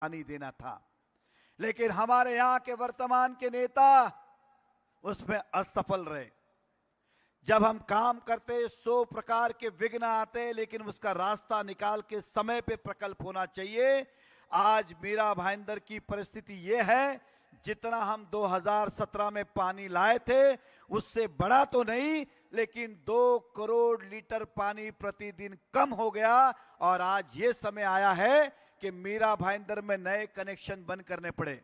पानी देना था, लेकिन हमारे यहां के वर्तमान के नेता उसमें असफल रहे। जब हम काम करते 100 प्रकार के विघ्न आते, लेकिन उसका रास्ता निकाल के समय पे प्रकल्प होना चाहिए। आज मीरा भाईंदर की परिस्थिति यह है, जितना हम 2017 में पानी लाए थे उससे बड़ा तो नहीं, लेकिन 2 करोड़ लीटर पानी प्रतिदिन कम हो गया। और आज ये समय आया है कि मीरा भाईंदर में नए कनेक्शन बंद करने पड़े।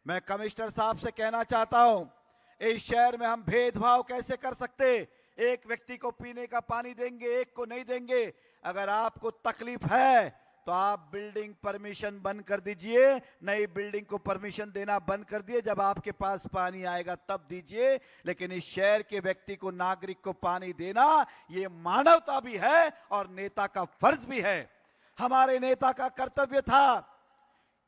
मैं कमिश्नर साहब से कहना चाहता हूं, इस शहर में हम भेदभाव कैसे कर सकते? एक व्यक्ति को पीने का पानी देंगे, एक को नहीं देंगे। अगर आपको तकलीफ है तो आप बिल्डिंग परमिशन बंद कर दीजिए, नई बिल्डिंग को परमिशन देना बंद कर दिए। जब आपके पास पानी आएगा तब दीजिए, लेकिन इस शहर के व्यक्ति को, नागरिक को पानी देना ये मानवता भी है और नेता का फर्ज भी है। हमारे नेता का कर्तव्य था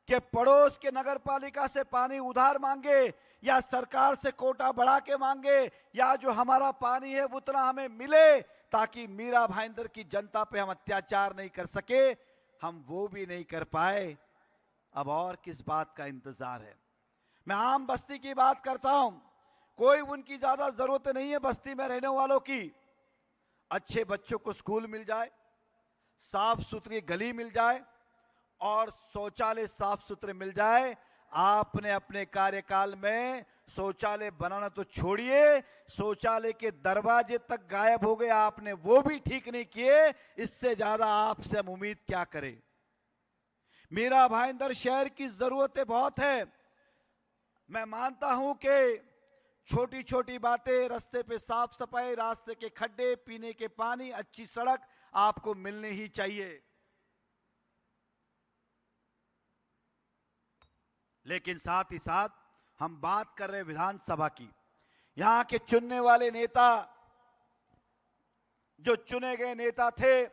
कि पड़ोस के नगर पालिका से पानी उधार मांगे या सरकार से कोटा बढ़ा के मांगे, या जो हमारा पानी है उतना हमें मिले, ताकि मीरा भाईंदर की जनता पे हम अत्याचार नहीं कर सके। हम वो भी नहीं कर पाए, अब और किस बात का इंतजार है? मैं आम बस्ती की बात करता हूं, कोई उनकी ज्यादा जरूरत नहीं है बस्ती में रहने वालों की। अच्छे बच्चों को स्कूल मिल जाए, साफ सुथरी गली मिल जाए और शौचालय साफ सुथरे मिल जाए। आपने अपने कार्यकाल में शौचालय बनाना तो छोड़िए, शौचालय के दरवाजे तक गायब हो गए, आपने वो भी ठीक नहीं किए। इससे ज्यादा आपसे हम उम्मीद क्या करें? मीरा भाईंदर शहर की जरूरतें बहुत है। मैं मानता हूं कि छोटी छोटी बातें, रास्ते पे साफ सफाई, रास्ते के खड्डे, पीने के पानी, अच्छी सड़क आपको मिलनी ही चाहिए। लेकिन साथ ही साथ हम बात कर रहे विधानसभा की। यहां के चुनने वाले नेता, जो चुने गए नेता थे,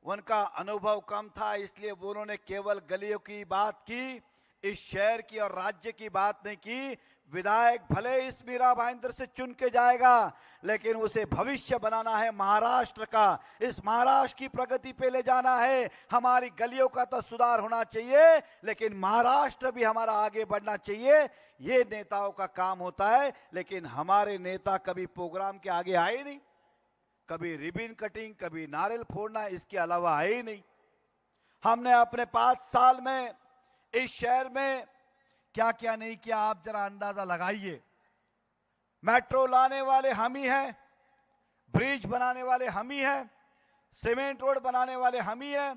उनका अनुभव कम था, इसलिए उन्होंने केवल गलियों की बात की, इस शहर की और राज्य की बात नहीं की। विधायक भले इस मीरा भाईंदर से चुन के जाएगा, लेकिन उसे भविष्य बनाना है महाराष्ट्र का, इस महाराष्ट्र की प्रगति पे ले जाना है। हमारी गलियों का तो सुधार होना चाहिए, लेकिन महाराष्ट्र भी हमारा आगे बढ़ना चाहिए। ये नेताओं का काम होता है। लेकिन हमारे नेता कभी प्रोग्राम के आगे आए नहीं, कभी रिबन कटिंग, कभी नारियल फोड़ना, इसके अलावा आए ही नहीं। हमने अपने 5 साल में इस शहर में क्या क्या नहीं किया, आप जरा अंदाजा लगाइए। मेट्रो लाने वाले हम ही हैं, ब्रिज बनाने वाले हम ही हैं, सीमेंट रोड बनाने वाले हम ही हैं,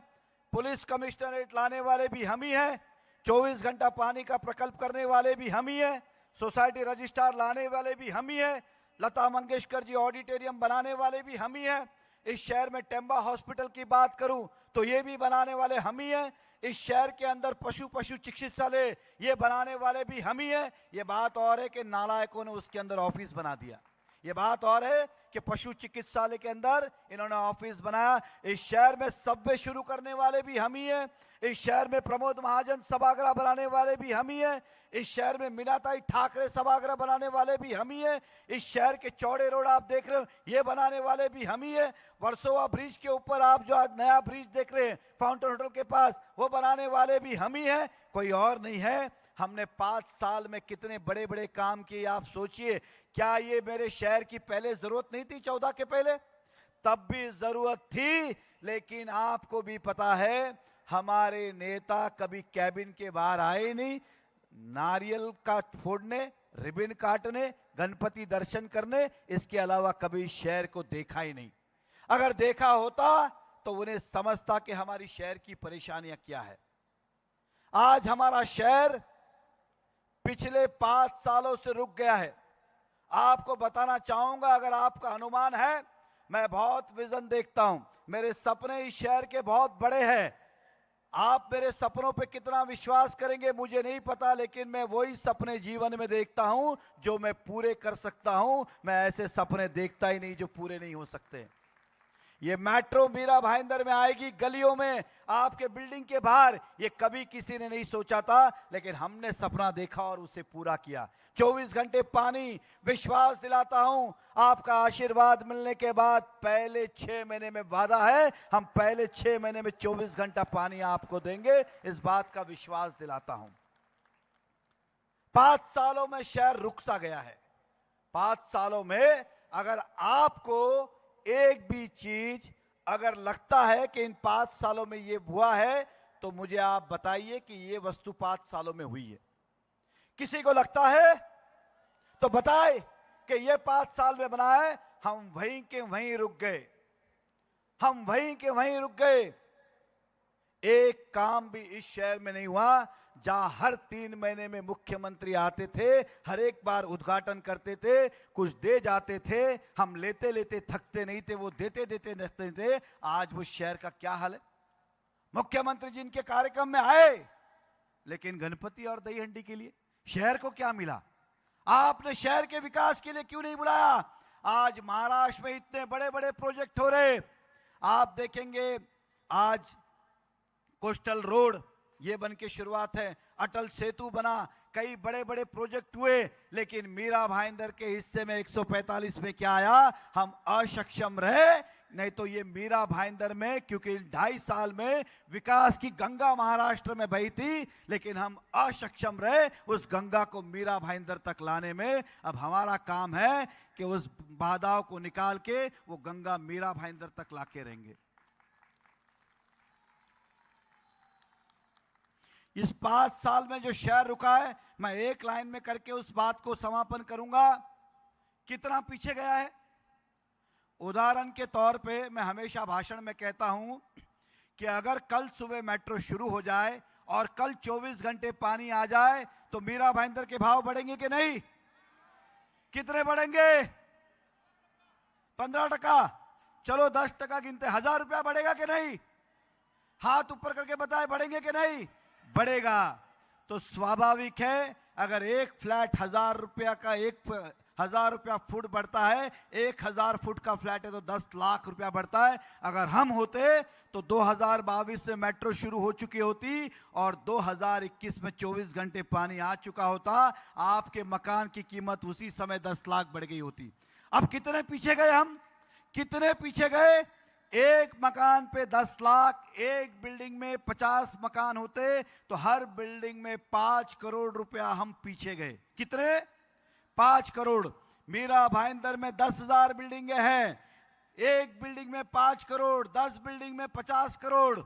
पुलिस कमिश्नरेट लाने वाले भी हम ही हैं, 24 घंटा पानी का प्रकल्प करने वाले भी हम ही हैं, सोसाइटी रजिस्ट्रार लाने वाले भी हम ही हैं, लता मंगेशकर जी ऑडिटोरियम बनाने वाले भी हम ही हैं। इस शहर में टेम्बा हॉस्पिटल की बात करूं तो ये भी बनाने वाले हम ही हैं। इस शहर के अंदर पशु चिकित्सालय ये बनाने वाले भी हम ही हैं। ये बात और है कि नालायकों ने उसके अंदर ऑफिस बना दिया। ये बात और है कि पशु चिकित्सालय के अंदर इन्होंने ऑफिस बनाया। इस शहर में सबवे शुरू करने वाले भी हम ही हैं। इस शहर में प्रमोद महाजन सभागृह बनाने वाले भी हम ही हैं। इस शहर में मीनाताई ठाकरे सभागृह बनाने वाले भी हम ही हैं। इस शहर के चौड़े रोड आप देख रहे हो, ये बनाने वाले भी हम ही हैं। वर्सोवा ब्रिज के ऊपर आप जो आज नया ब्रिज देख रहे हैं फाउंटेन होटल के पास, वो बनाने वाले भी हम ही हैं, कोई और नहीं है। हमने 5 साल में कितने बड़े बड़े काम किए आप सोचिए। क्या ये मेरे शहर की पहले जरूरत नहीं थी? 14 के पहले तब भी जरूरत थी, लेकिन आपको भी पता है हमारे नेता कभी कैबिन के बाहर आए नहीं। नारियल का फोड़ने, रिबन काटने, गणपति दर्शन करने, इसके अलावा कभी शहर को देखा ही नहीं। अगर देखा होता तो उन्हें समझता कि हमारी शहर की परेशानियां क्या है। आज हमारा शहर पिछले 5 सालों से रुक गया है। आपको बताना चाहूंगा, अगर आपका अनुमान है, मैं बहुत विजन देखता हूं, मेरे सपने इस शहर के बहुत बड़े हैं। आप मेरे सपनों पे कितना विश्वास करेंगे मुझे नहीं पता, लेकिन मैं वही सपने जीवन में देखता हूं जो मैं पूरे कर सकता हूं। मैं ऐसे सपने देखता ही नहीं जो पूरे नहीं हो सकते। ये मेट्रो मीरा भाईंदर में आएगी, गलियों में, आपके बिल्डिंग के बाहर। ये कभी किसी ने नहीं सोचा था, लेकिन हमने सपना देखा और उसे पूरा किया। 24 घंटे पानी, विश्वास दिलाता हूं, आपका आशीर्वाद मिलने के बाद पहले 6 महीने में वादा है, हम पहले 6 महीने में 24 घंटा पानी आपको देंगे, इस बात का विश्वास दिलाता हूं। 5 सालों में शहर रुक सा गया है। 5 सालों में अगर आपको एक भी चीज अगर लगता है कि इन 5 सालों में ये हुआ है, तो मुझे आप बताइए कि ये वस्तु 5 सालों में हुई है। किसी को लगता है तो बताए कि ये 5 साल में बना है। हम वहीं के वहीं रुक गए, हम वहीं के वहीं रुक गए। एक काम भी इस शहर में नहीं हुआ जहां हर 3 महीने में मुख्यमंत्री आते थे, हर एक बार उद्घाटन करते थे, कुछ दे जाते थे, हम लेते लेते थकते नहीं थे, वो देते देते नचते थे। आज वो शहर का क्या हाल है। मुख्यमंत्री जिनके कार्यक्रम में आए, लेकिन गणपति और दही हंडी के लिए शहर को क्या मिला? आपने शहर के विकास के लिए क्यों नहीं बुलाया? आज महाराष्ट्र में इतने बड़े बड़े प्रोजेक्ट हो रहे, आप देखेंगे आज कोस्टल रोड ये बन के शुरुआत है, अटल सेतु बना, कई बड़े बड़े प्रोजेक्ट हुए, लेकिन मीरा भाईंदर के हिस्से में 145 में क्या आया? हम अक्षम रहे। नहीं तो ये मीरा भाईंदर में, क्योंकि 2.5 साल में विकास की गंगा महाराष्ट्र में बही थी, लेकिन हम अक्षम रहे उस गंगा को मीरा भाईंदर तक लाने में। अब हमारा काम है कि उस बाधाओं को निकाल के वो गंगा मीरा भाईंदर तक लाके रहेंगे। इस 5 साल में जो शहर रुका है, मैं एक लाइन में करके उस बात को समापन करूंगा। कितना पीछे गया है। उदाहरण के तौर पे मैं हमेशा भाषण में कहता हूं कि अगर कल सुबह मेट्रो शुरू हो जाए और कल 24 घंटे पानी आ जाए, तो मीरा भाईंदर के भाव बढ़ेंगे कि नहीं? कितने बढ़ेंगे? 15%। चलो 10% गिनते, 1000 रुपया बढ़ेगा कि नहीं? हाथ ऊपर करके बताए, बढ़ेंगे कि नहीं? बढ़ेगा। तो स्वाभाविक है, अगर एक फ्लैट 1000 रुपया का, 1000 रुपया फुट बढ़ता है, 1000 फुट का फ्लैट है तो 10 लाख रुपया बढ़ता है। अगर हम होते तो 2022 में मेट्रो शुरू हो चुकी होती और 2021 में 24 घंटे पानी आ चुका होता। आपके मकान की कीमत उसी समय 10 लाख बढ़ गई होती। अब कितने पीछे गए हम? कितने पीछे गए? एक मकान पे 10 लाख, एक बिल्डिंग में 50 मकान होते तो हर बिल्डिंग में 5 करोड़ रुपया हम पीछे गए। कितने? 5 करोड़। मीरा भाईंदर में 10,000 बिल्डिंगें हैं, एक बिल्डिंग में 5 करोड़, 10 बिल्डिंग में 50 करोड़,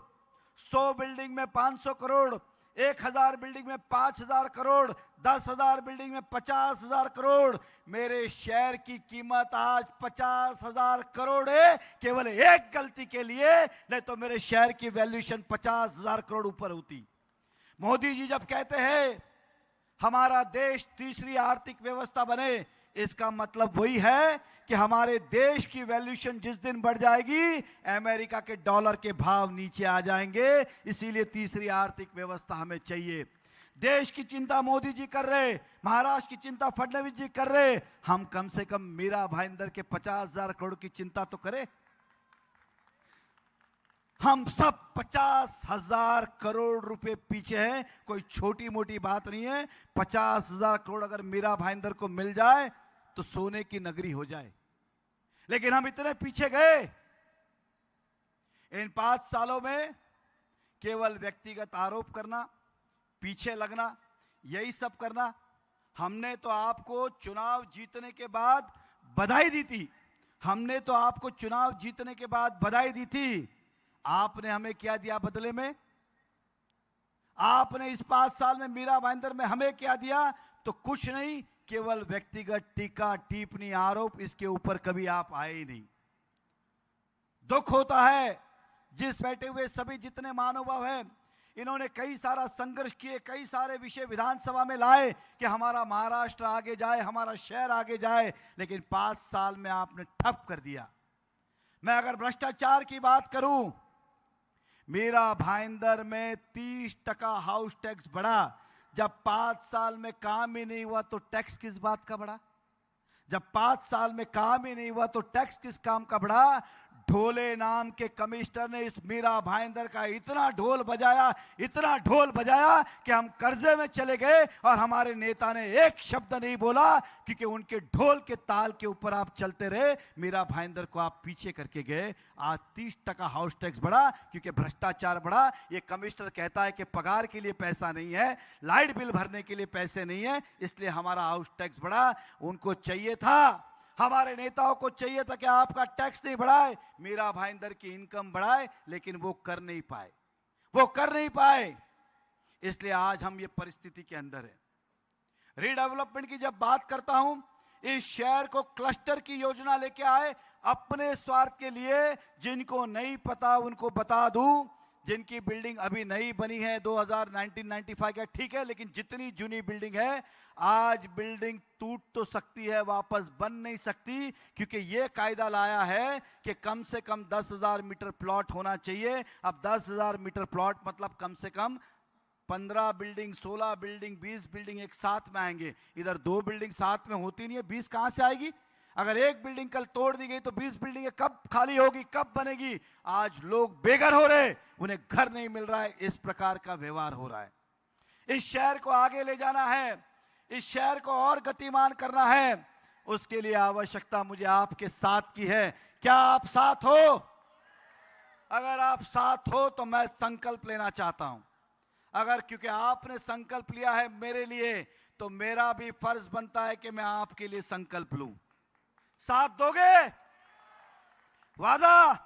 100 बिल्डिंग में 500 करोड़, 1000 बिल्डिंग में 5000 करोड़, 10,000 बिल्डिंग में 50,000 करोड़। मेरे शहर की कीमत आज 50,000 करोड़ है, केवल एक गलती के लिए, नहीं तो मेरे शहर की वैल्यूएशन 50,000 करोड़ ऊपर होती। मोदी जी जब कहते हैं हमारा देश तीसरी आर्थिक व्यवस्था बने, इसका मतलब वही है कि हमारे देश की वैल्यूएशन जिस दिन बढ़ जाएगी, अमेरिका के डॉलर के भाव नीचे आ जाएंगे। इसीलिए तीसरी आर्थिक व्यवस्था हमें चाहिए। देश की चिंता मोदी जी कर रहे, महाराष्ट्र की चिंता फडणवीस जी कर रहे, हम कम से कम मीरा भाईंदर के 50,000 करोड़ की चिंता तो करें। हम सब 50,000 करोड़ रुपए पीछे हैं, कोई छोटी मोटी बात नहीं है। 50,000 करोड़ अगर मीरा भाईंदर को मिल जाए तो सोने की नगरी हो जाए, लेकिन हम इतने पीछे गए। इन 5 सालों में केवल व्यक्तिगत आरोप करना, पीछे लगना, यही सब करना। हमने तो आपको चुनाव जीतने के बाद बधाई दी थी, हमने तो आपको चुनाव जीतने के बाद बधाई दी थी। आपने हमें क्या दिया बदले में? आपने इस 5 साल में मीरा भाईंदर में हमें क्या दिया? तो कुछ नहीं, केवल व्यक्तिगत टीका, टिप्पणी, आरोप, इसके ऊपर कभी आप आए ही नहीं। दुख होता है जिस बैठे हुए सभी जितने महानुभाव हैं, इन्होंने कई सारा संघर्ष किए, कई सारे विषय विधानसभा में लाए कि हमारा महाराष्ट्र आगे जाए, हमारा शहर आगे जाए, लेकिन 5 साल में आपने ठप कर दिया। मैं अगर भ्रष्टाचार की बात करूं, मीरा भाईंदर में 30% हाउस टैक्स बढ़ा। जब 5 साल में काम ही नहीं हुआ तो टैक्स किस बात का बढ़ा? जब 5 साल में काम ही नहीं हुआ तो टैक्स किस काम का बढ़ा? ढोले नाम के कमिश्नर ने इस मीरा भाईंदर का इतना ढोल बजाया कि हम कर्जे में चले गए और हमारे नेता ने एक शब्द नहीं बोला, क्योंकि उनके ढोल के ताल के ऊपर आप चलते रहे। मीरा भाईंदर को आप पीछे करके गए। आज 30% हाउस टैक्स बढ़ा क्योंकि भ्रष्टाचार बढ़ा। ये कमिश्नर कहता है कि पगार के लिए पैसा नहीं है, लाइट बिल भरने के लिए पैसे नहीं है, इसलिए हमारा हाउस टैक्स बढ़ा। उनको चाहिए था, हमारे नेताओं को चाहिए था कि आपका टैक्स नहीं बढ़ाए, मीरा भाईंदर की इनकम बढ़ाए, लेकिन वो कर नहीं पाए। इसलिए आज हम ये परिस्थिति के अंदर है। रीडेवलपमेंट की जब बात करता हूं, इस शहर को क्लस्टर की योजना लेके आए अपने स्वार्थ के लिए। जिनको नहीं पता उनको बता दूं, जिनकी बिल्डिंग अभी नई बनी है 1995 का, ठीक है, लेकिन जितनी जूनी बिल्डिंग है, आज बिल्डिंग टूट तो सकती है, वापस बन नहीं सकती, क्योंकि ये कायदा लाया है कि कम से कम 10,000 मीटर प्लॉट होना चाहिए। अब 10,000 मीटर प्लॉट मतलब कम से कम 15 बिल्डिंग, 16 बिल्डिंग, 20 बिल्डिंग एक साथ में आएंगे। इधर 2 बिल्डिंग साथ में होती नहीं है, 20 कहां से आएगी? अगर एक बिल्डिंग कल तोड़ दी गई तो 20 बिल्डिंग कब खाली होगी, कब बनेगी? आज लोग बेघर हो रहे, उन्हें घर नहीं मिल रहा है। इस प्रकार का व्यवहार हो रहा है। इस शहर को आगे ले जाना है, इस शहर को और गतिमान करना है, उसके लिए आवश्यकता मुझे आपके साथ की है। क्या आप साथ हो? अगर आप साथ हो तो मैं संकल्प लेना चाहता हूं। अगर क्योंकि आपने संकल्प लिया है मेरे लिए, तो मेरा भी फर्ज बनता है कि मैं आपके लिए संकल्प लूं। साथ दोगे? वादा?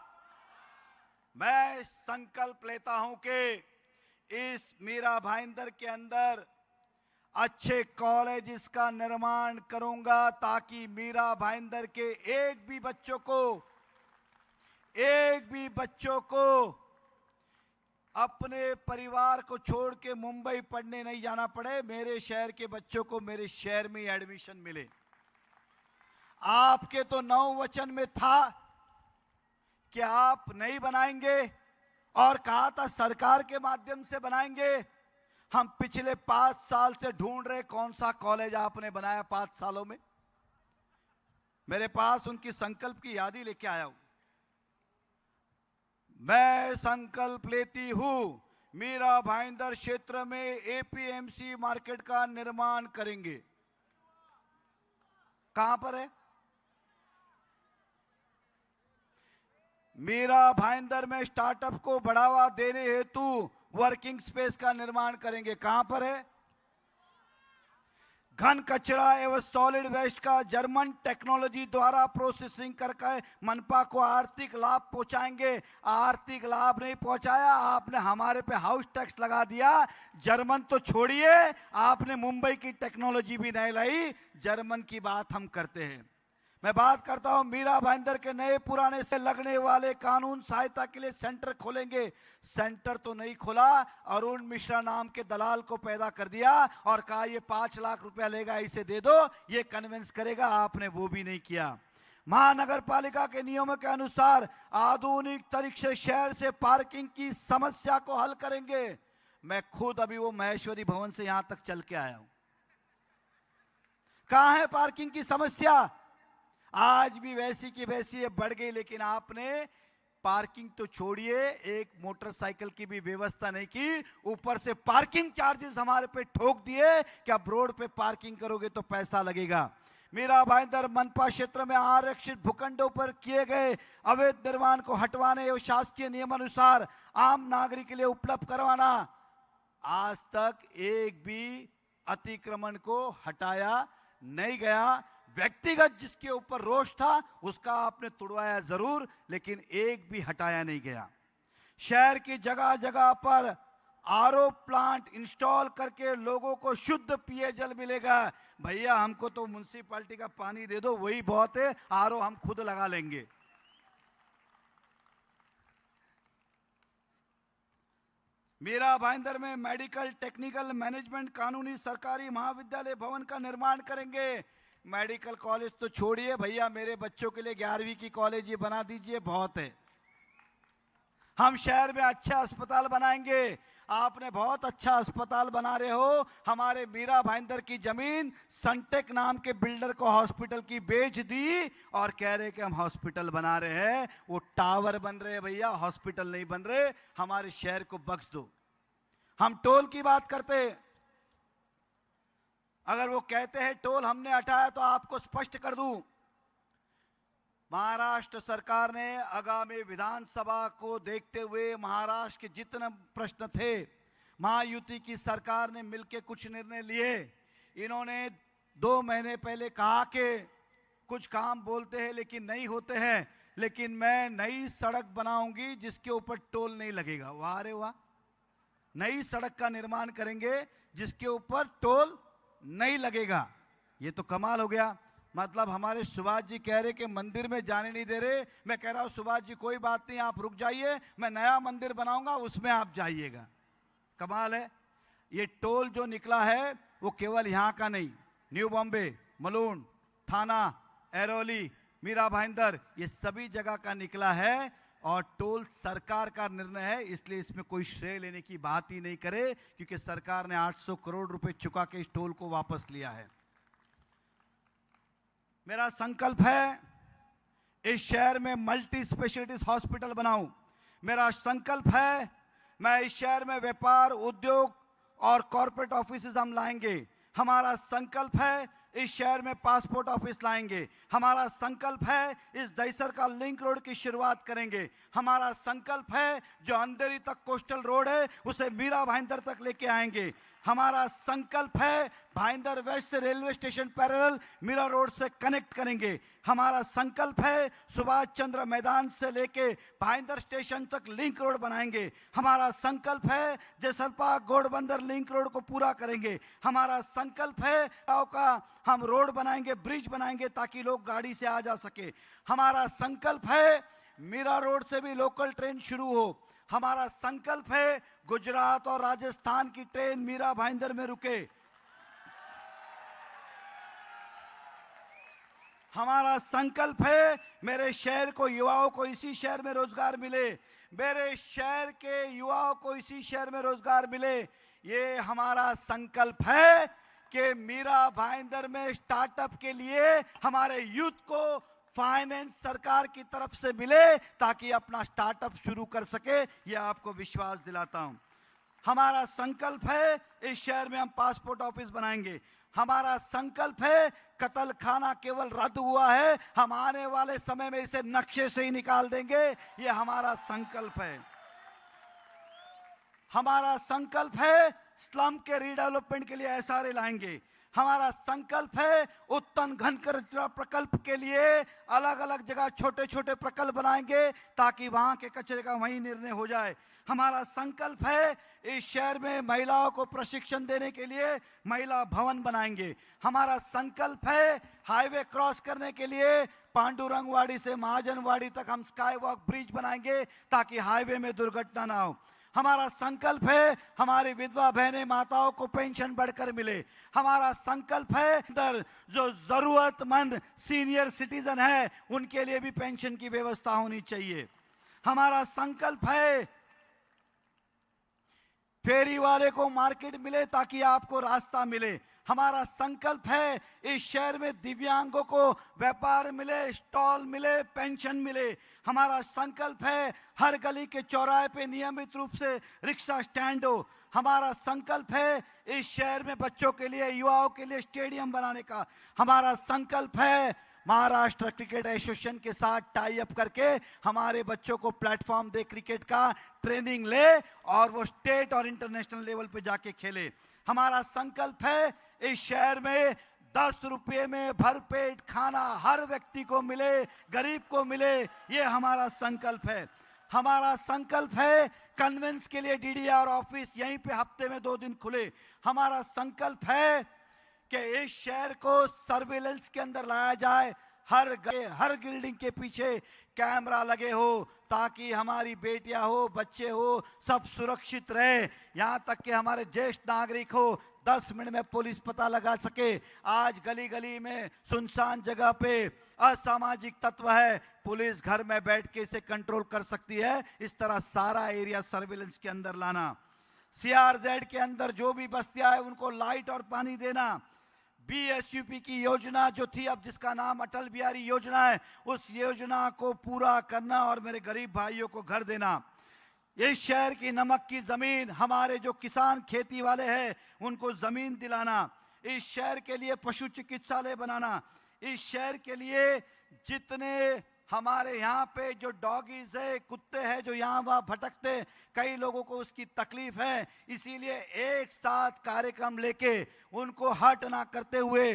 मैं संकल्प लेता हूं कि इस मीरा भाईंदर के अंदर अच्छे कॉलेज का निर्माण करूंगा, ताकि मीरा भाईंदर के एक भी बच्चों को अपने परिवार को छोड़ के मुंबई पढ़ने नहीं जाना पड़े। मेरे शहर के बच्चों को मेरे शहर में एडमिशन मिले। आपके तो 9 वचन में था कि आप नहीं बनाएंगे, और कहा था सरकार के माध्यम से बनाएंगे। हम पिछले 5 साल से ढूंढ रहे कौन सा कॉलेज आपने बनाया 5 सालों में। मेरे पास उनकी संकल्प की यादी लेके आया हूं। मैं संकल्प लेती हूं, मीरा भाईंदर क्षेत्र में एपीएमसी मार्केट का निर्माण करेंगे। कहां पर है? मीरा भाईंदर में स्टार्टअप को बढ़ावा देने हेतु वर्किंग स्पेस का निर्माण करेंगे। कहां पर है? घन कचरा एवं सॉलिड वेस्ट का जर्मन टेक्नोलॉजी द्वारा प्रोसेसिंग करके मनपा को आर्थिक लाभ पहुंचाएंगे। आर्थिक लाभ नहीं पहुंचाया आपने, हमारे पे हाउस टैक्स लगा दिया। जर्मन तो छोड़िए, आपने मुंबई की टेक्नोलॉजी भी नहीं लाई। जर्मन की बात हम करते हैं। मैं बात करता हूं मीरा भाईंदर के नए पुराने से लगने वाले कानून सहायता के लिए सेंटर खोलेंगे। सेंटर तो नहीं खोला, अरुण मिश्रा नाम के दलाल को पैदा कर दिया और कहा ये 5 लाख रुपया लेगा, इसे दे दो, ये कन्विंस करेगा। आपने वो भी नहीं किया। महानगर पालिका के नियमों के अनुसार आधुनिक तरीके से शहर से पार्किंग की समस्या को हल करेंगे। मैं खुद अभी वो महेश्वरी भवन से यहां तक चल के आया हूं। कहां है पार्किंग की समस्या? आज भी वैसी की वैसी है, बढ़ गई। लेकिन आपने पार्किंग तो छोड़िए, एक मोटरसाइकिल की भी व्यवस्था नहीं की, ऊपर से पार्किंग चार्जेस हमारे पे ठोक दिए कि अब रोड पे पार्किंग करोगे तो पैसा लगेगा। मीरा भाईंदर मनपा क्षेत्र में आरक्षित भूखंडों पर किए गए अवैध निर्माण को हटवाने एवं शासकीय नियमानुसार आम नागरिक के लिए उपलब्ध करवाना। आज तक एक भी अतिक्रमण को हटाया नहीं गया। व्यक्तिगत जिसके ऊपर रोष था उसका आपने तुड़वाया जरूर, लेकिन एक भी हटाया नहीं गया। शहर की जगह जगह पर आरओ प्लांट इंस्टॉल करके लोगों को शुद्ध पेयजल मिलेगा। भैया हमको तो म्युनिसिपैलिटी का पानी दे दो, वही बहुत है, आरओ हम खुद लगा लेंगे। मीरा भाईंदर में मेडिकल टेक्निकल मैनेजमेंट कानूनी सरकारी महाविद्यालय भवन का निर्माण करेंगे। मेडिकल कॉलेज तो छोड़िए भैया, मेरे बच्चों के लिए 11वीं की कॉलेज ये बना दीजिए, बहुत है। हम शहर में अच्छा अस्पताल बनाएंगे। आपने बहुत अच्छा अस्पताल बना रहे हो, हमारे मीरा भाईंदर की जमीन सनटेक नाम के बिल्डर को हॉस्पिटल की बेच दी और कह रहे कि हम हॉस्पिटल बना रहे हैं। वो टावर बन रहे हैं भैया, हॉस्पिटल नहीं बन रहे। हमारे शहर को बख्श दो। हम टोल की बात करते, अगर वो कहते हैं टोल हमने हटाया तो आपको स्पष्ट कर दूं, महाराष्ट्र सरकार ने आगामी विधानसभा को देखते हुए महाराष्ट्र के जितने प्रश्न थे, महायुति की सरकार ने मिलकर कुछ निर्णय लिए। इन्होंने 2 महीने पहले कहा कि कुछ काम बोलते हैं लेकिन नहीं होते हैं, लेकिन मैं नई सड़क बनाऊंगी जिसके ऊपर टोल नहीं लगेगा। वाह रे वाह, नई सड़क का निर्माण करेंगे जिसके ऊपर टोल नहीं लगेगा। ये तो कमाल हो गया। मतलब हमारे सुभाष जी कह रहे कि मंदिर में जाने नहीं दे रहे। मैं कह रहा हूं सुभाष जी कोई बात नहीं, आप रुक जाइए, मैं नया मंदिर बनाऊंगा, उसमें आप जाइएगा। कमाल है। ये टोल जो निकला है वो केवल यहां का नहीं, न्यू बॉम्बे, मलून, थाना, एरोली, मीरा भाईंदर, ये सभी जगह का निकला है। और टोल सरकार का निर्णय है, इसलिए इसमें कोई श्रेय लेने की बात ही नहीं करे, क्योंकि सरकार ने 800 करोड़ रुपए चुका के इस टोल को वापस लिया है। मेरा संकल्प है इस शहर में मल्टी स्पेशलिटी हॉस्पिटल बनाऊं। मेरा संकल्प है मैं इस शहर में व्यापार, उद्योग और कॉर्पोरेट ऑफिसेज हम लाएंगे। हमारा संकल्प है इस शहर में पासपोर्ट ऑफिस लाएंगे। हमारा संकल्प है इस दहीसर का लिंक रोड की शुरुआत करेंगे। हमारा संकल्प है जो अंधेरी तक कोस्टल रोड है उसे मीरा भाईंदर तक लेके आएंगे। हमारा संकल्प है भाईंदर वेस्ट से railway station parallel Mira road से कनेक्ट करेंगे। हमारा संकल्प है सुभाष चंद्र मैदान से लेके भाईंदर स्टेशन तक लिंक रोड बनाएंगे। हमारा संकल्प है जसलपा घोड़बंदर लिंक रोड को पूरा करेंगे। हमारा संकल्प है का हम रोड बनाएंगे, ब्रिज बनाएंगे ताकि लोग गाड़ी से आ जा सके। हमारा संकल्प है मीरा रोड से भी लोकल ट्रेन शुरू हो। हमारा संकल्प है गुजरात और राजस्थान की ट्रेन मीरा भाईंदर में रुके। हमारा संकल्प है मेरे शहर को, युवाओं को इसी शहर में रोजगार मिले। मेरे शहर के युवाओं को इसी शहर में रोजगार मिले। ये हमारा संकल्प है कि मीरा भाईंदर में स्टार्टअप के लिए हमारे यूथ को फाइनेंस सरकार की तरफ से मिले ताकि अपना स्टार्टअप शुरू कर सके। यह आपको विश्वास दिलाता हूं। हमारा संकल्प है इस शहर में हम पासपोर्ट ऑफिस बनाएंगे। हमारा संकल्प है कत्ल खाना केवल रद्द हुआ है, हम आने वाले समय में इसे नक्शे से ही निकाल देंगे। यह हमारा संकल्प है। हमारा संकल्प है स्लम के रीडेवलपमेंट के लिए एसआरए लाएंगे। हमारा संकल्प है उत्तन घन कचरा प्रकल्प के लिए अलग अलग जगह छोटे छोटे प्रकल्प बनाएंगे ताकि वहां के कचरे का वहीं निर्णय हो जाए। हमारा संकल्प है इस शहर में महिलाओं को प्रशिक्षण देने के लिए महिला भवन बनाएंगे। हमारा संकल्प है हाईवे क्रॉस करने के लिए पांडुरंगवाड़ी से महाजनवाड़ी तक हम स्काई वॉक ब्रिज बनाएंगे ताकि हाईवे में दुर्घटना ना हो। हमारा संकल्प है हमारी विधवा बहनें माताओं को पेंशन बढ़कर मिले। हमारा संकल्प है जो जरूरतमंद सीनियर सिटीजन है उनके लिए भी पेंशन की व्यवस्था होनी चाहिए। हमारा संकल्प है फेरी वाले को मार्केट मिले ताकि आपको रास्ता मिले। हमारा संकल्प है इस शहर में दिव्यांगों को व्यापार मिले, स्टॉल मिले, पेंशन मिले। हमारा संकल्प है हर गली के चौराहे पे नियमित रूप से रिक्शा स्टैंड हो। हमारा संकल्प है इस शहर में बच्चों के लिए, युवाओं के लिए स्टेडियम बनाने का। हमारा संकल्प है महाराष्ट्र क्रिकेट एसोसिएशन के साथ टाई अप करके हमारे बच्चों को प्लेटफॉर्म दे, क्रिकेट का ट्रेनिंग ले और वो स्टेट और इंटरनेशनल लेवल पे जाके खेले। हमारा संकल्प है इस शहर में 10 रुपये में भरपेट खाना हर व्यक्ति को मिले, गरीब को मिले। ये हमारा संकल्प है। हमारा संकल्प है कन्वेंस के लिए डीडीआर ऑफिस यहीं पे हफ्ते में 2 दिन खुले। हमारा संकल्प है कि इस शहर को सर्विलेंस के अंदर लाया जाए, हर बिल्डिंग के पीछे कैमरा लगे हो ताकि हमारी बेटियां हो, बच्चे हो, सब सुरक्षित रहे। यहाँ तक कि हमारे ज्येष्ठ नागरिक हो 10 मिनट में पुलिस पता लगा सके। आज गली गली में सुनसान जगह पे असामाजिक तत्व है, पुलिस घर में बैठ के इसे कंट्रोल कर सकती है। इस तरह सारा एरिया सर्विलेंस के अंदर लाना। CRZ के अंदर जो भी बस्तियां है उनको लाइट और पानी देना, BSUP की योजना जो थी अब जिसका नाम अटल बिहारी योजना है, उस योजना को पूरा करना और मेरे गरीब भाइयों को घर देना। इस शहर की नमक की जमीन, हमारे जो किसान खेती वाले हैं उनको जमीन दिलाना, इस शहर के लिए पशु चिकित्सालय बनाना, इस शहर के लिए जितने हमारे यहाँ पे जो डॉगीज है, कुत्ते हैं जो यहाँ वहाँ भटकते, कई लोगों को उसकी तकलीफ है, इसीलिए एक साथ कार्यक्रम लेके उनको हट ना करते हुए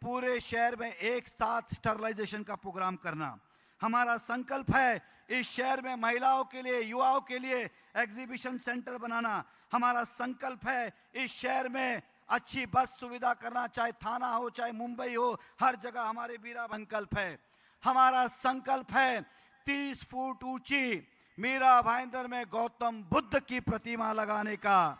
पूरे शहर में एक साथ स्टरलाइजेशन का प्रोग्राम करना। हमारा संकल्प है इस शहर में महिलाओं के लिए, युवाओं के लिए एग्जीबिशन सेंटर बनाना। हमारा संकल्प है इस शहर में अच्छी बस सुविधा करना, चाहे थाना हो चाहे मुंबई हो, हर जगह हमारे मीरा संकल्प है। हमारा संकल्प है 30 फुट ऊंची मीरा भाईंदर में गौतम बुद्ध की प्रतिमा लगाने का।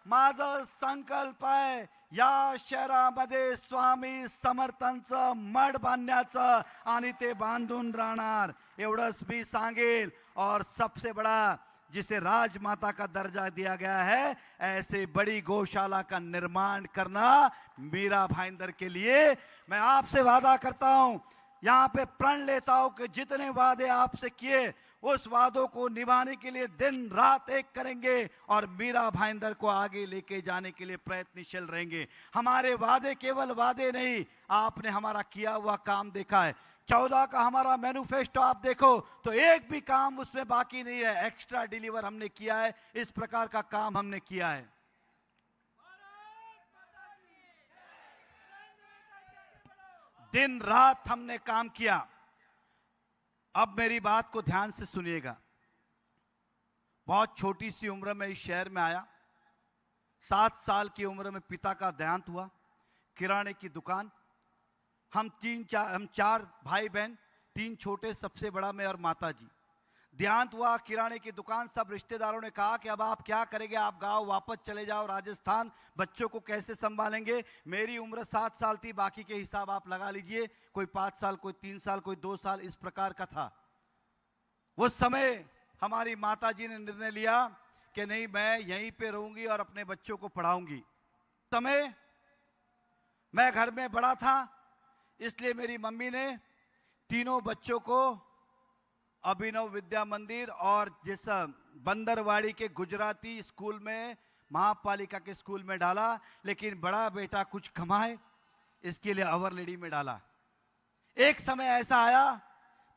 माझा संकल्प आहे या शहरामध्ये स्वामी समर्थांचं मठ बांधण्याचं आणि ते बांधून राहणार, एवढंच मी सांगेल। और सबसे बड़ा, जिसे राजमाता का दर्जा दिया गया है, ऐसे बड़ी गौशाला का निर्माण करना मीरा भाईंदर के लिए मैं आपसे वादा करता हूं, यहाँ पे प्रण लेता हूं कि जितने वादे आपसे किए उस वादों को निभाने के लिए दिन रात एक करेंगे और मीरा भाईंदर को आगे लेके जाने के लिए प्रयत्नशील रहेंगे। हमारे वादे केवल वादे नहीं, आपने हमारा किया हुआ काम देखा है। 14 का हमारा मैनिफेस्टो आप देखो तो एक भी काम उसमें बाकी नहीं है, एक्स्ट्रा डिलीवर हमने किया है, इस प्रकार का काम हमने किया है। दिन रात हमने काम किया। अब मेरी बात को ध्यान से सुनिएगा। बहुत छोटी सी उम्र में इस शहर में आया, 7 साल की उम्र में पिता का देहांत हुआ, किराने की दुकान, हम 4 भाई बहन, 3 छोटे, सबसे बड़ा मैं और माता जी। देहांत हुआ, किराने की दुकान, सब रिश्तेदारों ने कहा कि अब आप क्या करेंगे, आप गांव वापस चले जाओ राजस्थान, बच्चों को कैसे संभालेंगे। मेरी उम्र 7 साल थी, बाकी के हिसाब आप लगा लीजिए, कोई 5 साल, कोई 3 साल, कोई 2 साल, इस प्रकार का था। उस समय हमारी माता जी ने निर्णय लिया कि नहीं, मैं यहीं पे रहूंगी और अपने बच्चों को पढ़ाऊंगी। समय मैं घर में बड़ा था, इसलिए मेरी मम्मी ने तीनों बच्चों को अभिनव विद्या मंदिर और जिस बंदरवाड़ी के गुजराती स्कूल में, महापालिका के स्कूल में डाला, लेकिन बड़ा बेटा कुछ कमाए इसके लिए अवर लेडी में डाला। एक समय ऐसा आया,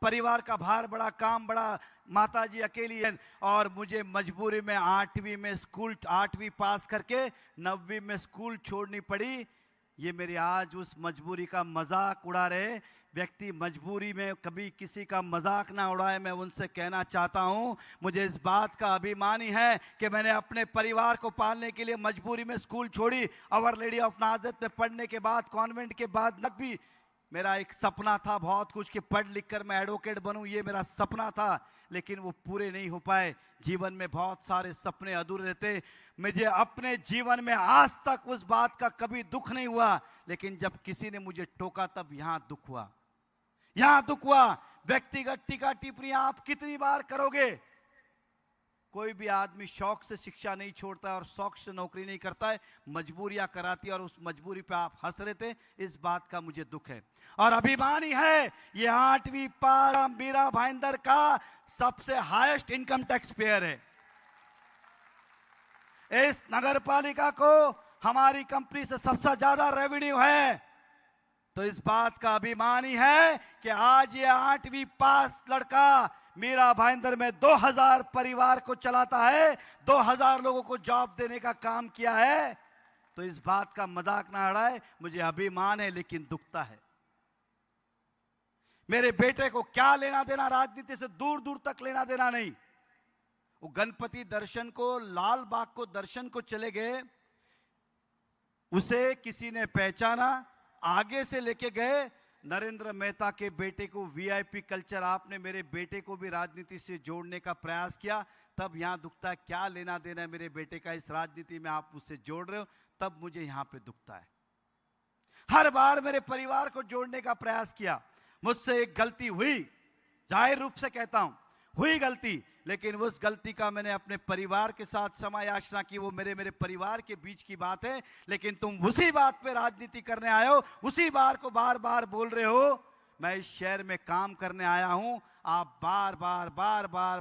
परिवार का भार बड़ा, काम बड़ा, माताजी अकेली है और मुझे मजबूरी में 8वीं में स्कूल, 8वीं पास करके 9वीं में स्कूल छोड़नी पड़ी। ये मेरे आज उस मजबूरी का मजाक उड़ा रहे व्यक्ति, मजबूरी में कभी किसी का मजाक ना उड़ाए। मैं उनसे कहना चाहता हूं, मुझे इस बात का अभिमान ही है कि मैंने अपने परिवार को पालने के लिए मजबूरी में स्कूल छोड़ी। अवर लेडी ऑफ नाजरत में पढ़ने के बाद, कॉन्वेंट के बाद भी मेरा एक सपना था बहुत कुछ कि पढ़ लिख कर मैं एडवोकेट बनूं, ये मेरा सपना था, लेकिन वो पूरे नहीं हो पाए। जीवन में बहुत सारे सपने अधूरे रहते। मुझे अपने जीवन में आज तक उस बात का कभी दुख नहीं हुआ, लेकिन जब किसी ने मुझे टोका तब यहां दुख हुआ, यहां दुख हुआ। व्यक्तिगत टीका टिप्पणियां आप कितनी बार करोगे? कोई भी आदमी शौक से शिक्षा नहीं छोड़ता और शौक से नौकरी नहीं करता है, मजबूरियां कराती है और उस मजबूरी पे आप हंस रहे थे, इस बात का मुझे दुख है। और अभिमान ही है ये 8वीं पास मीरा भाईंदर का सबसे हाईएस्ट इनकम टैक्स पेयर है। इस नगर पालिका को हमारी कंपनी से सबसे ज्यादा रेवेन्यू है, तो इस बात का अभिमान ही है कि आज ये 8वीं पास लड़का मीरा भाईंदर में 2000 परिवार को चलाता है, 2000 लोगों को जॉब देने का काम किया है। तो इस बात का मजाक ना उड़ाए, मुझे अभिमान है लेकिन दुखता है। मेरे बेटे को क्या लेना देना राजनीति से, दूर दूर तक लेना देना नहीं। वो गणपति दर्शन को, लाल बाग को दर्शन को चले गए, उसे किसी ने पहचाना, आगे से लेके गए। नरेंद्र मेहता के बेटे को वीआईपी कल्चर, आपने मेरे बेटे को भी राजनीति से जोड़ने का प्रयास किया, तब यहां दुखता है। क्या लेना देना है मेरे बेटे का इस राजनीति में, आप उससे जोड़ रहे हो, तब मुझे यहां पे दुखता है। हर बार मेरे परिवार को जोड़ने का प्रयास किया, मुझसे एक गलती हुई, जाहिर रूप से कहता हूं, हुई गलती, लेकिन उस गलती का मैंने अपने परिवार के साथ क्षमा याचना की, वो मेरे परिवार के बीच की बात है। लेकिन तुम उसी बात पे राजनीति करने आए हो, उसी बार को बार बार बोल रहे हो। मैं इस शहर में काम करने आया हूं, आप बार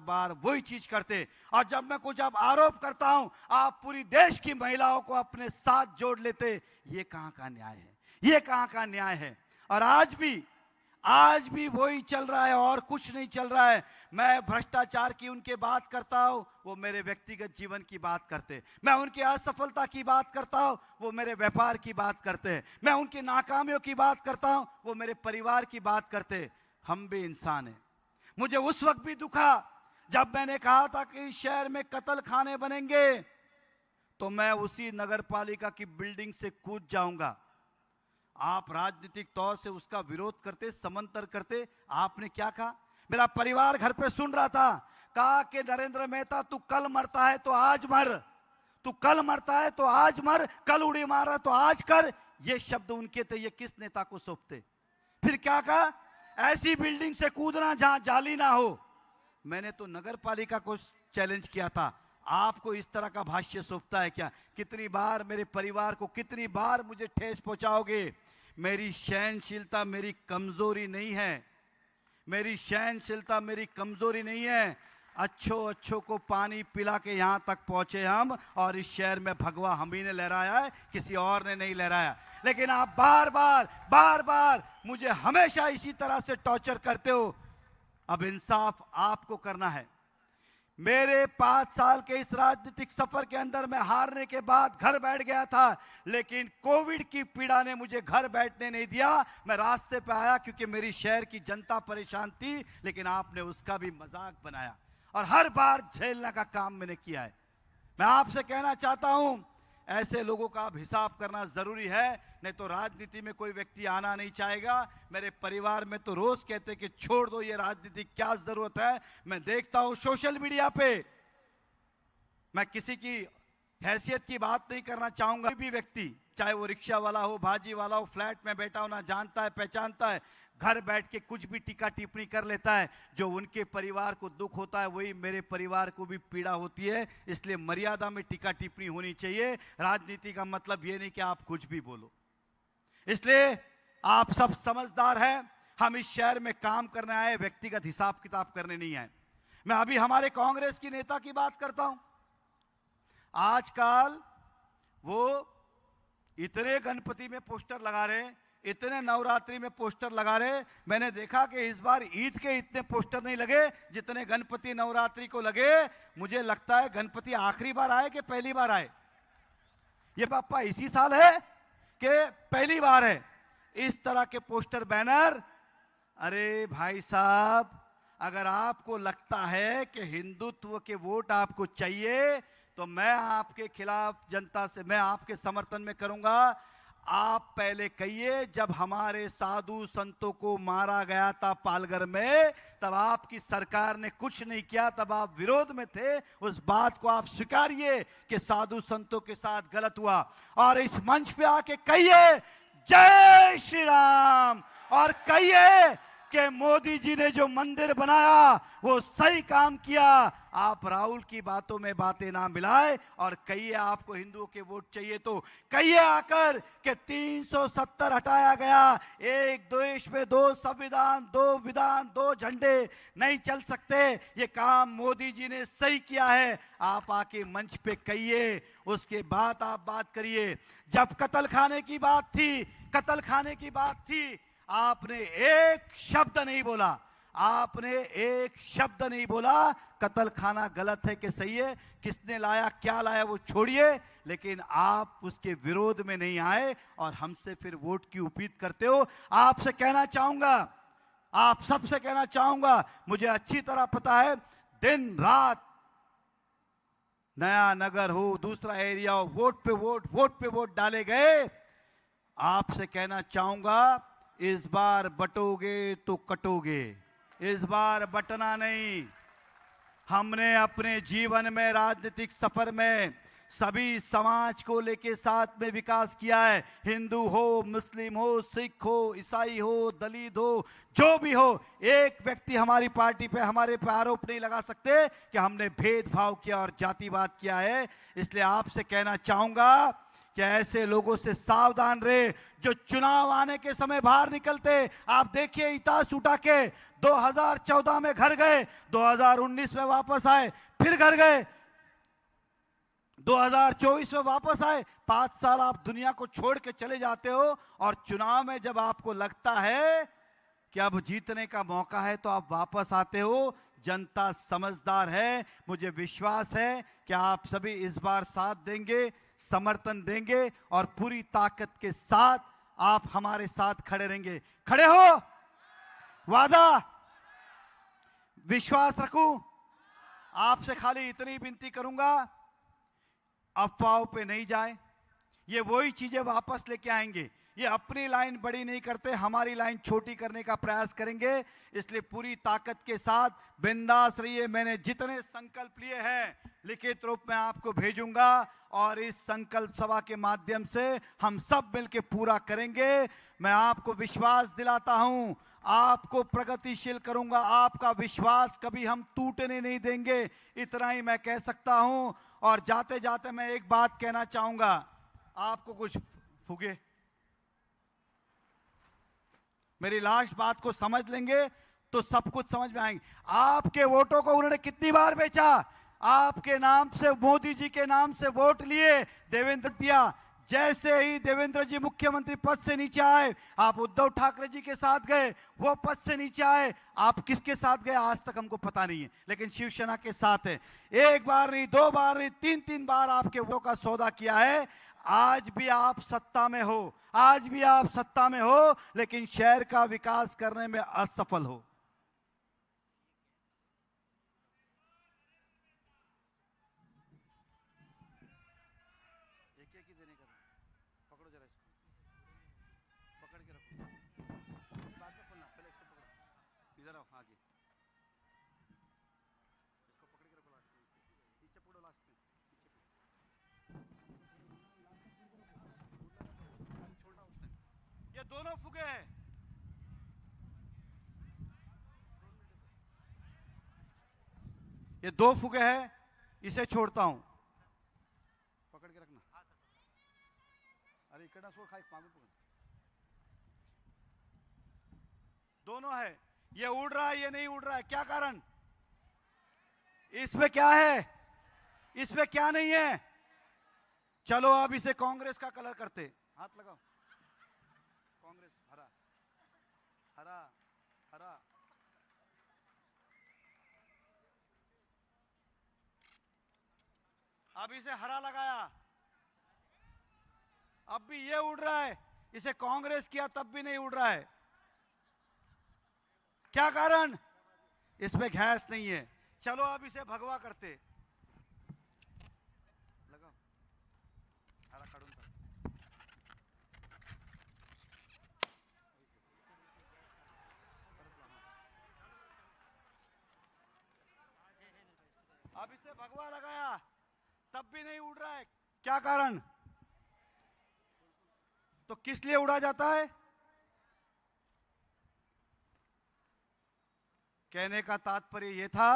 बार वही चीज करते, और जब मैं कुछ अब आरोप करता हूं, आप पूरी देश की महिलाओं को अपने साथ जोड़ लेते। ये कहां का न्याय है? ये कहां का न्याय है? और आज भी वही चल रहा है और कुछ नहीं चल रहा है। मैं भ्रष्टाचार की उनके बात करता हूं, वो मेरे व्यक्तिगत जीवन की बात करते। मैं उनकी असफलता की बात करता हूं, वो मेरे व्यापार की बात करते हैं। मैं उनकी नाकामियों की बात करता हूं, वो मेरे परिवार की बात करते। हम भी इंसान हैं। मुझे उस वक्त भी दुखा जब मैंने कहा था कि इस शहर में कत्ल खाने बनेंगे, तो मैं उसी नगर पालिका की बिल्डिंग से कूद जाऊंगा। आप राजनीतिक तौर से उसका विरोध करते, समंतर करते। आपने क्या कहा? मेरा परिवार घर पे सुन रहा था, कहा कि नरेंद्र मेहता तू कल मरता है तो आज मर, तू कल मरता है तो आज मर, कल उड़ी मारा तो आज कर। ये शब्द उनके थे, ये किस नेता को सौंपते? फिर क्या कहा? ऐसी बिल्डिंग से कूदना जहां जाली ना हो। मैंने तो नगर पालिका को चैलेंज किया था, आपको इस तरह का भाष्य सौंपता है क्या? कितनी बार मेरे परिवार को, कितनी बार मुझे ठेस पहुंचाओगे? मेरी सहनशीलता मेरी कमजोरी नहीं है, मेरी सहनशीलता मेरी कमजोरी नहीं है। अच्छों को पानी पिला के यहां तक पहुंचे हम, और इस शहर में भगवा हम ही ने लहराया है, किसी और ने नहीं लहराया। लेकिन आप बार बार मुझे हमेशा इसी तरह से टॉर्चर करते हो। अब इंसाफ आपको करना है। मेरे 5 साल के इस राजनीतिक सफर के अंदर मैं हारने के बाद घर बैठ गया था, लेकिन कोविड की पीड़ा ने मुझे घर बैठने नहीं दिया। मैं रास्ते पे आया क्योंकि मेरी शहर की जनता परेशान थी, लेकिन आपने उसका भी मजाक बनाया और हर बार झेलने का काम मैंने किया है। मैं आपसे कहना चाहता हूं, ऐसे लोगों का अब हिसाब करना जरूरी है, नहीं तो राजनीति में कोई व्यक्ति आना नहीं चाहेगा। मेरे परिवार में तो रोज कहते कि छोड़ दो ये राजनीति, क्या जरूरत है। मैं देखता हूं सोशल मीडिया पे, मैं किसी की हैसियत की बात नहीं करना चाहूंगा, कोई भी व्यक्ति, चाहे वो रिक्शा वाला हो, भाजी वाला हो, फ्लैट में बैठा हो, ना जानता है पहचानता है, घर बैठ के कुछ भी टीका टिप्पणी कर लेता है। जो उनके परिवार को दुख होता है वही मेरे परिवार को भी पीड़ा होती है। इसलिए मर्यादा में टीका टिप्पणी होनी चाहिए। राजनीति का मतलब ये नहीं कि आप कुछ भी बोलो। इसलिए आप सब समझदार हैं, हम इस शहर में काम करने आए, व्यक्तिगत हिसाब किताब करने नहीं आए। मैं अभी हमारे कांग्रेस की नेता की बात करता हूं। आजकल वो इतने गणपति में पोस्टर लगा रहे, इतने नवरात्रि में पोस्टर लगा रहे। मैंने देखा कि इस बार ईद के इतने पोस्टर नहीं लगे जितने गणपति नवरात्रि को लगे। मुझे लगता है गणपति आखिरी बार आए कि पहली बार आए? ये पापा इसी साल है कि पहली बार है इस तरह के पोस्टर बैनर? अरे भाई साहब, अगर आपको लगता है कि हिंदुत्व के वोट आपको चाहिए तो मैं आपके खिलाफ जनता से, मैं आपके समर्थन में करूंगा। आप पहले कहिए, जब हमारे साधु संतों को मारा गया था पालघर में, तब आपकी सरकार ने कुछ नहीं किया, तब आप विरोध में थे। उस बात को आप स्वीकारिए कि साधु संतों के साथ गलत हुआ, और इस मंच पे आके कहिए जय श्री राम, और कहिए कि मोदी जी ने जो मंदिर बनाया वो सही काम किया। आप राहुल की बातों में बातें ना मिलाए, और कहिए आपको हिंदुओं के वोट चाहिए तो कहिए आकर कि 370 हटाया गया, एक देश में 2 संविधान, 2 विधान, 2 झंडे नहीं चल सकते, ये काम मोदी जी ने सही किया है। आप आके मंच पे कहिए, उसके बाद आप बात करिए। जब कत्ल खाने की बात थी, कत्ल खाने की बात थी, आपने एक शब्द नहीं बोला, आपने एक शब्द नहीं बोला। कत्ल खाना गलत है कि सही है, किसने लाया, क्या लाया, वो छोड़िए, लेकिन आप उसके विरोध में नहीं आए और हमसे फिर वोट की उम्मीद करते हो। आपसे कहना चाहूंगा, आप सबसे कहना चाहूंगा, मुझे अच्छी तरह पता है, दिन रात नया नगर हो, दूसरा एरिया हो, वोट पे वोट डाले गए। आपसे कहना चाहूंगा, इस बार बटोगे तो कटोगे, इस बार बटना नहीं। हमने अपने जीवन में, राजनीतिक सफर में सभी समाज को लेके साथ में विकास किया है। हिंदू हो, मुस्लिम हो, सिख हो, ईसाई हो, दलित हो, जो भी हो, एक व्यक्ति हमारी पार्टी पे, हमारे पे आरोप नहीं लगा सकते कि हमने भेदभाव किया और जातिवाद किया है। इसलिए आपसे कहना चाहूंगा कि ऐसे लोगों से सावधान रहे जो चुनाव आने के समय बाहर निकलते। आप देखिए, इतास उठा के 2014 में घर गए, 2019 में वापस आए, फिर घर गए, 2024 में वापस आए। 5 साल आप दुनिया को छोड़ के चले जाते हो और चुनाव में जब आपको लगता है कि अब जीतने का मौका है तो आप वापस आते हो। जनता समझदार है, मुझे विश्वास है कि आप सभी इस बार साथ देंगे, समर्थन देंगे और पूरी ताकत के साथ आप हमारे साथ खड़े रहेंगे। खड़े हो? वादा? विश्वास रखूं? आपसे खाली इतनी विनती करूंगा, अफवाहों पे नहीं जाए। ये वही चीजें वापस लेके आएंगे। ये अपनी लाइन बड़ी नहीं करते, हमारी लाइन छोटी करने का प्रयास करेंगे। इसलिए पूरी ताकत के साथ बिंदास रहिए। मैंने जितने संकल्प लिए हैं लिखित रूप में आपको भेजूंगा और इस संकल्प सभा के माध्यम से हम सब मिलकर पूरा करेंगे। मैं आपको विश्वास दिलाता हूं, आपको प्रगतिशील करूंगा। आपका विश्वास कभी हम टूटने नहीं देंगे, इतना ही मैं कह सकता हूं। और जाते जाते मैं एक बात कहना चाहूंगा, आपको कुछ फूके, मेरी लास्ट बात को समझ लेंगे तो सब कुछ समझ में आएंगे। आपके वोटों को उन्होंने कितनी बार बेचा? आपके नाम से, मोदी जी के नाम से वोट लिए, देवेंद्र दिया। जैसे ही देवेंद्र जी मुख्यमंत्री पद से नीचे आए, आप उद्धव ठाकरे जी के साथ गए, वो पद से नीचे आए। आप किसके साथ गए आज तक हमको पता नहीं है, लेकिन शिवसेना के साथ है। एक बार नहीं, 2 बार नहीं, 3-3 बार आपके वोटों का सौदा किया है। आज भी आप सत्ता में हो, आज भी आप सत्ता में हो, लेकिन शहर का विकास करने में असफल हो। एक ही देने का, पकड़ो जरा इसको, पकड़ के रखो, बाद में खोलना, पहले इसको पकड़ो, इधर आओ आगे, इसको पकड़ के रखो, लास्ट में नीचे पकड़ो, लास्ट में छोड़ना उसने। ये दोनों फुगे हैं, ये 2 फुगे हैं, इसे छोड़ता हूं, पकड़ के रखना। अरे इकड़ा छोड़, खाई मांगू पकड़, दोनों है। ये उड़ रहा है, ये नहीं उड़ रहा है, क्या कारण? इसमें क्या है, इसमें क्या नहीं है? चलो अब इसे कांग्रेस का कलर करते, हाथ लगाओ, कांग्रेस, हरा हरा हरा, अब इसे हरा लगाया, अब भी ये उड़ रहा है। इसे कांग्रेस किया तब भी नहीं उड़ रहा है, क्या कारण? इसमें गैस नहीं है। चलो अब इसे भगवा करते, लगाओ हरा काढून टाक। अब इसे भगवा लगाया तब भी नहीं उड़ रहा है, क्या कारण? तो किस लिए उड़ा जाता है? कहने का तात्पर्य यह था,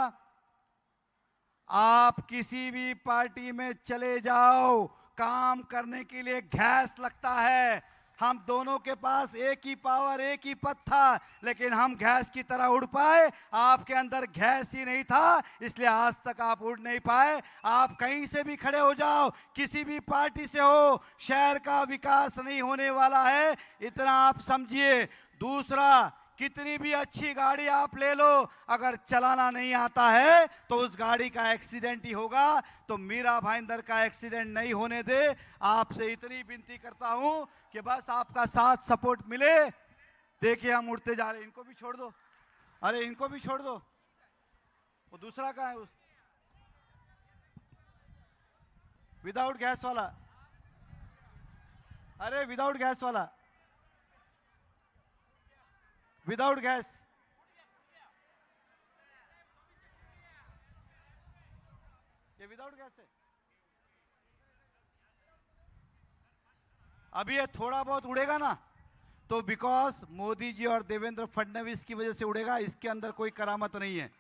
आप किसी भी पार्टी में चले जाओ, काम करने के लिए गैस लगता है। हम दोनों के पास एक ही पावर, एक ही पद था, लेकिन हम गैस की तरह उड़ पाए। आपके अंदर गैस ही नहीं था, इसलिए आज तक आप उड़ नहीं पाए। आप कहीं से भी खड़े हो जाओ, किसी भी पार्टी से हो, शहर का विकास नहीं होने वाला है, इतना आप समझिए। दूसरा, कितनी भी अच्छी गाड़ी आप ले लो, अगर चलाना नहीं आता है तो उस गाड़ी का एक्सीडेंट ही होगा। तो मीरा भाईंदर का एक्सीडेंट नहीं होने दे। आपसे इतनी विनती करता हूं कि बस आपका साथ सपोर्ट मिले। देखिए हम उड़ते जा रहे हैं, इनको भी छोड़ दो, अरे इनको भी छोड़ दो, वो दूसरा का है, विदाउट गैस वाला, अरे विदाउट गैस वाला, विदाउट गैस, ये विदाउट गैस है। अभी ये थोड़ा बहुत उड़ेगा ना, तो बिकॉज मोदी जी और देवेंद्र फडणवीस की वजह से उड़ेगा, इसके अंदर कोई करामत नहीं है।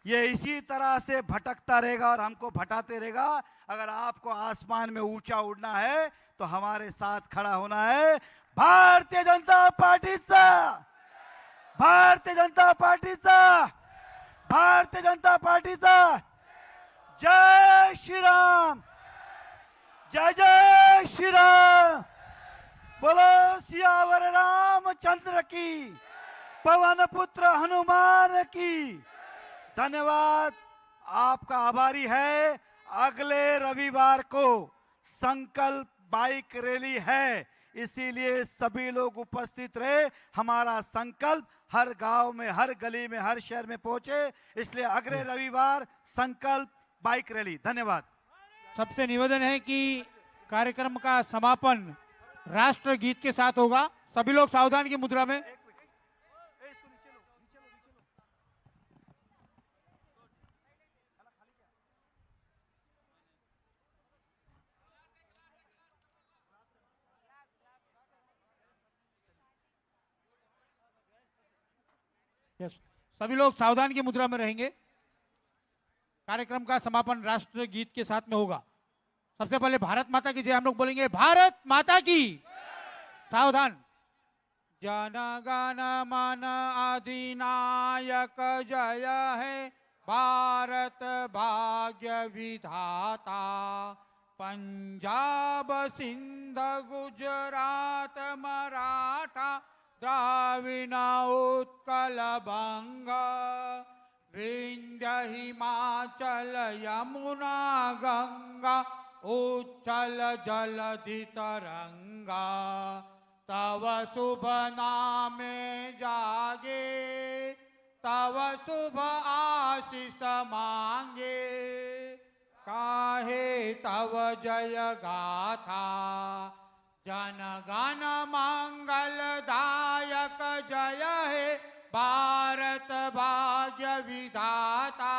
ये इसी तरह से भटकता रहेगा और हमको भटाते रहेगा। अगर आपको आसमान में ऊंचा उड़ना है तो हमारे साथ खड़ा होना है। भारतीय जनता पार्टीचा, भारतीय जनता पार्टीचा, भारतीय जनता पार्टीचा। जय श्री राम, जय जय श्री राम। बोलो सियावर रामचंद्र की, पवन पुत्र हनुमान की। धन्यवाद, आपका आभारी है। अगले रविवार को संकल्प बाइक रैली है, इसीलिए सभी लोग उपस्थित रहे। हमारा संकल्प हर गांव में, हर गली में, हर शहर में पहुंचे, इसलिए अगले रविवार संकल्प बाइक रैली। धन्यवाद। सबसे निवेदन है कि कार्यक्रम का समापन राष्ट्रगीत के साथ होगा। सभी लोग सावधान की मुद्रा में। यस, सभी लोग सावधान की मुद्रा में रहेंगे। कार्यक्रम का समापन राष्ट्रगीत के साथ में होगा। सबसे पहले भारत माता की जय हम लोग बोलेंगे। भारत माता की। सावधान। जन गण मन अधिनायक जय है, भारत भाग्य विधाता। पंजाब सिंध गुजरात मराठा, द्राविड़ उत्कल बंग, विंध्य हिमाचल यमुना गंगा, उच्चल जलधि तरंगा। तव शुभ नामे जागे, तव शुभ आशीष मांगे। काहे तव जय गाथा, जन गण मंगलदायक जय हे, भारत भाग्य विधाता।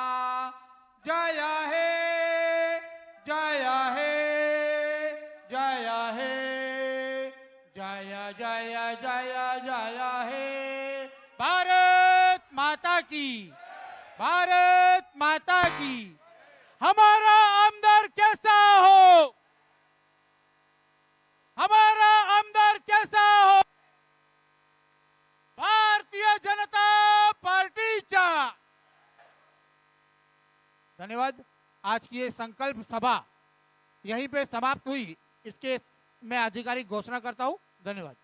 जय हे, जय हे, जय हे, जय जय जय जय हे। भारत माता की, भारत माता की। हमारा आमदार कैसा हो, हमारा आमदार कैसा हो? भारतीय जनता पार्टीचा। धन्यवाद। आज की ये संकल्प सभा यहीं पे समाप्त हुई। इसके मैं आधिकारिक घोषणा करता हूं। धन्यवाद।